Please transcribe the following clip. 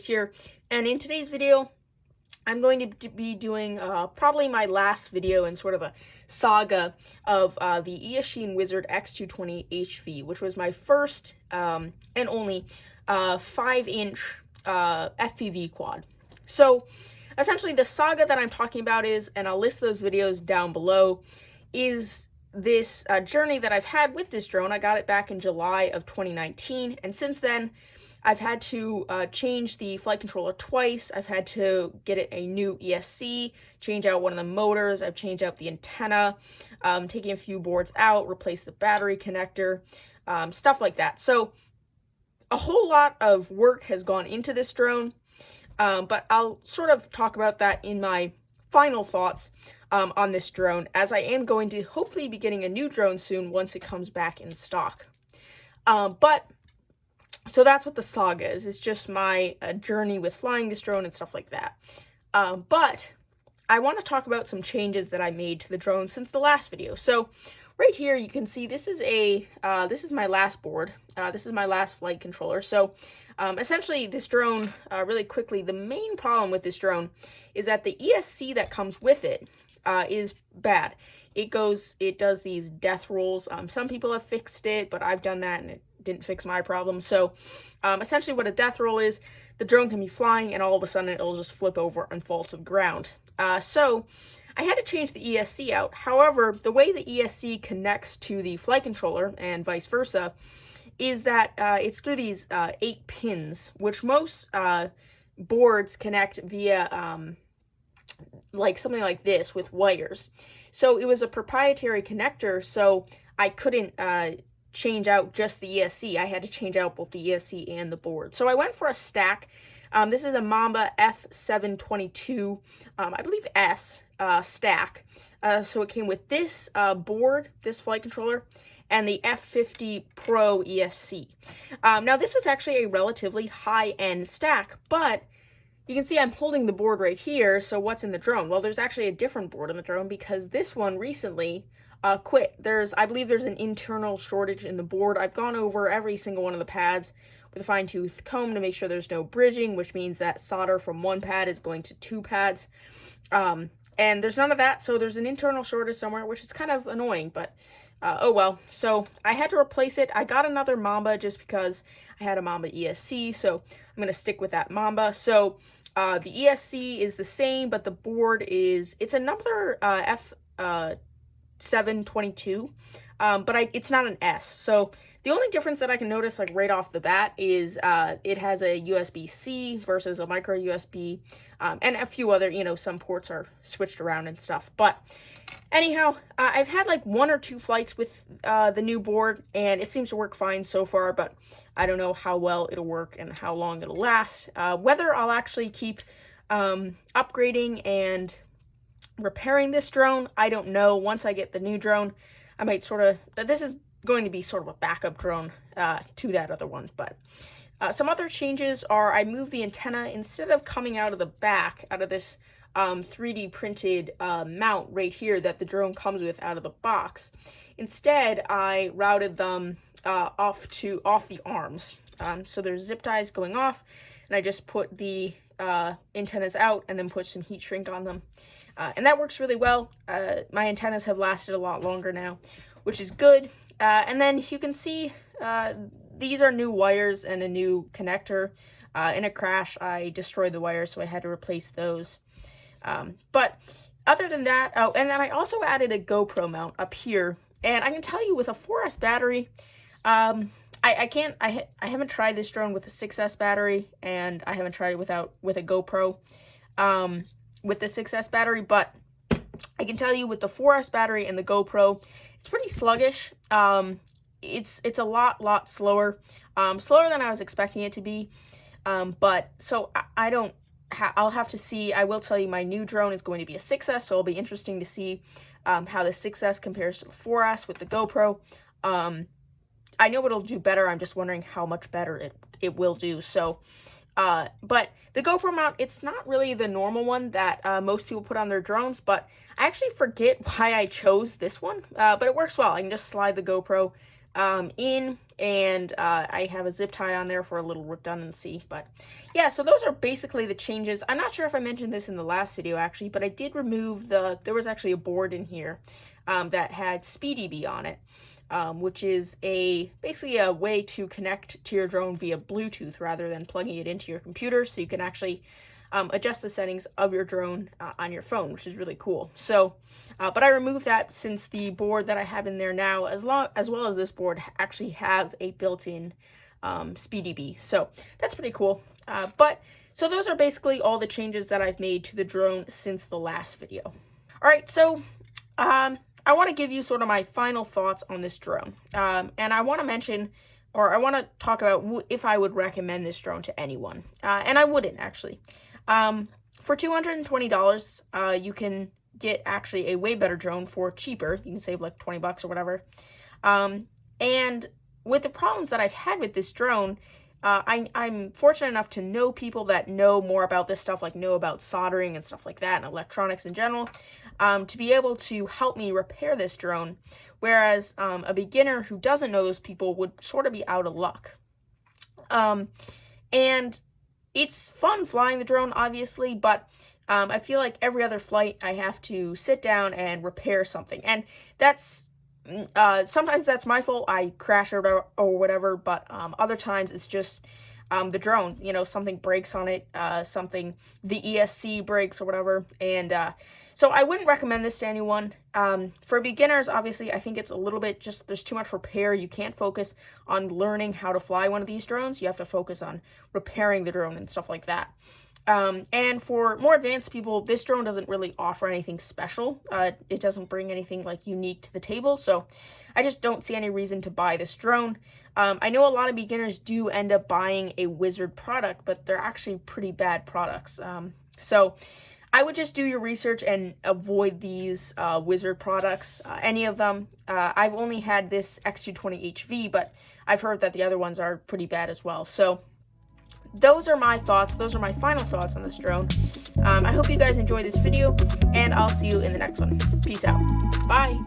here, and in today's video I'm going to be doing probably my last video in sort of a saga of the Eachine Wizard X220hv, which was my first and only 5-inch FPV quad. So essentially the saga that I'm talking about is, and I'll list those videos down below, is this journey that I've had with this drone. I got it back in July of 2019, and since then I've had to change the flight controller twice. I've had to get it a new ESC, change out one of the motors. I've changed out the antenna, taking a few boards out, replace the battery connector, stuff like that. So a whole lot of work has gone into this drone, but I'll sort of talk about that in my final thoughts on this drone, as I am going to hopefully be getting a new drone soon once it comes back in stock. So that's what the saga is. It's just my journey with flying this drone and stuff like that. But I want to talk about some changes that I made to the drone since the last video. So right here you can see this is this is my last board. This is my last flight controller. So essentially this drone, really quickly, the main problem with this drone is that the ESC that comes with it is bad. It does these death rolls. Some people have fixed it, but I've done that and it didn't fix my problem. So essentially what a death roll is, the drone can be flying and all of a sudden it'll just flip over and fall to the ground. So I had to change the ESC out. However, the way the ESC connects to the flight controller and vice versa is that it's through these 8 pins, which most boards connect via like something like this with wires. So it was a proprietary connector, so I couldn't change out just the ESC. I had to change out both the ESC and the board. So I went for a stack. This is a Mamba F722, I believe S stack. So it came with this board, this flight controller, and the F50 Pro ESC. Now this was actually a relatively high-end stack, but you can see I'm holding the board right here. So what's in the drone? Well, there's actually a different board in the drone because this one recently quit. I believe there's an internal shortage in the board. I've gone over every single one of the pads with a fine-tooth comb to make sure there's no bridging, which means that solder from one pad is going to 2 pads. And there's none of that, so there's an internal shortage somewhere, which is kind of annoying, but oh well. So I had to replace it. I got another Mamba just because I had a Mamba ESC, so I'm going to stick with that Mamba. So the ESC is the same, but the board it's another F722, but it's not an S. So the only difference that I can notice, like right off the bat, is it has a USB-C versus a micro USB, and a few other, some ports are switched around and stuff. But anyhow, I've had like 1 or 2 flights with the new board, and it seems to work fine so far, but I don't know how well it'll work and how long it'll last. Whether I'll actually keep upgrading and repairing this drone, I don't know. Once I get the new drone, I might this is going to be sort of a backup drone to that other one. But some other changes are I moved the antenna. Instead of coming out of the back, out of this 3D printed mount right here that the drone comes with out of the box, instead I routed them off the arms. So there's zip ties going off, and I just put the antennas out and then put some heat shrink on them. And that works really well. My antennas have lasted a lot longer now, which is good. And then you can see these are new wires and a new connector. In a crash, I destroyed the wires, so I had to replace those. But other than that, oh, and then I also added a GoPro mount up here. And I can tell you, with a 4S battery, I haven't tried this drone with a 6S battery, and I haven't tried it with a GoPro with the 6S battery, but I can tell you with the 4S battery and the GoPro, it's pretty sluggish. It's a lot slower, slower than I was expecting it to be. But so I'll have to see. I will tell you my new drone is going to be a 6S, so it'll be interesting to see how the 6S compares to the 4S with the GoPro. I know it'll do better. I'm just wondering how much better it will do. So, but the GoPro mount, it's not really the normal one that most people put on their drones, but I actually forget why I chose this one, but it works well. I can just slide the GoPro in, and I have a zip tie on there for a little redundancy. But yeah, so those are basically the changes. I'm not sure if I mentioned this in the last video actually, but I did remove there was actually a board in here that had SpeedDB on it, which is basically a way to connect to your drone via Bluetooth rather than plugging it into your computer, so you can actually adjust the settings of your drone on your phone, which is really cool. So, but I removed that since the board that I have in there now, as well as this board, actually have a built-in SpeedDB. So that's pretty cool. So those are basically all the changes that I've made to the drone since the last video. All right, so I want to give you sort of my final thoughts on this drone, and I want to mention, or I want to talk about if I would recommend this drone to anyone, and I wouldn't actually. For $220, you can get actually a way better drone for cheaper. You can save like 20 bucks or whatever. And with the problems that I've had with this drone, I'm fortunate enough to know people that know more about this stuff, like know about soldering and stuff like that, and electronics in general, to be able to help me repair this drone, whereas a beginner who doesn't know those people would sort of be out of luck. And it's fun flying the drone, obviously, but I feel like every other flight I have to sit down and repair something, and that's sometimes that's my fault. I crash or whatever, but other times it's just the drone, something breaks on it, the ESC breaks or whatever, and so I wouldn't recommend this to anyone. For beginners, obviously, I think it's a little bit there's too much repair. You can't focus on learning how to fly one of these drones. You have to focus on repairing the drone and stuff like that. And for more advanced people, this drone doesn't really offer anything special. It doesn't bring anything like unique to the table, so I just don't see any reason to buy this drone. I know a lot of beginners do end up buying a Wizard product, but they're actually pretty bad products. So I would just do your research and avoid these Wizard products, any of them. I've only had this X220hv, but I've heard that the other ones are pretty bad as well. So those are my thoughts. Those are my final thoughts on this drone. I hope you guys enjoyed this video, and I'll see you in the next one. Peace out. Bye.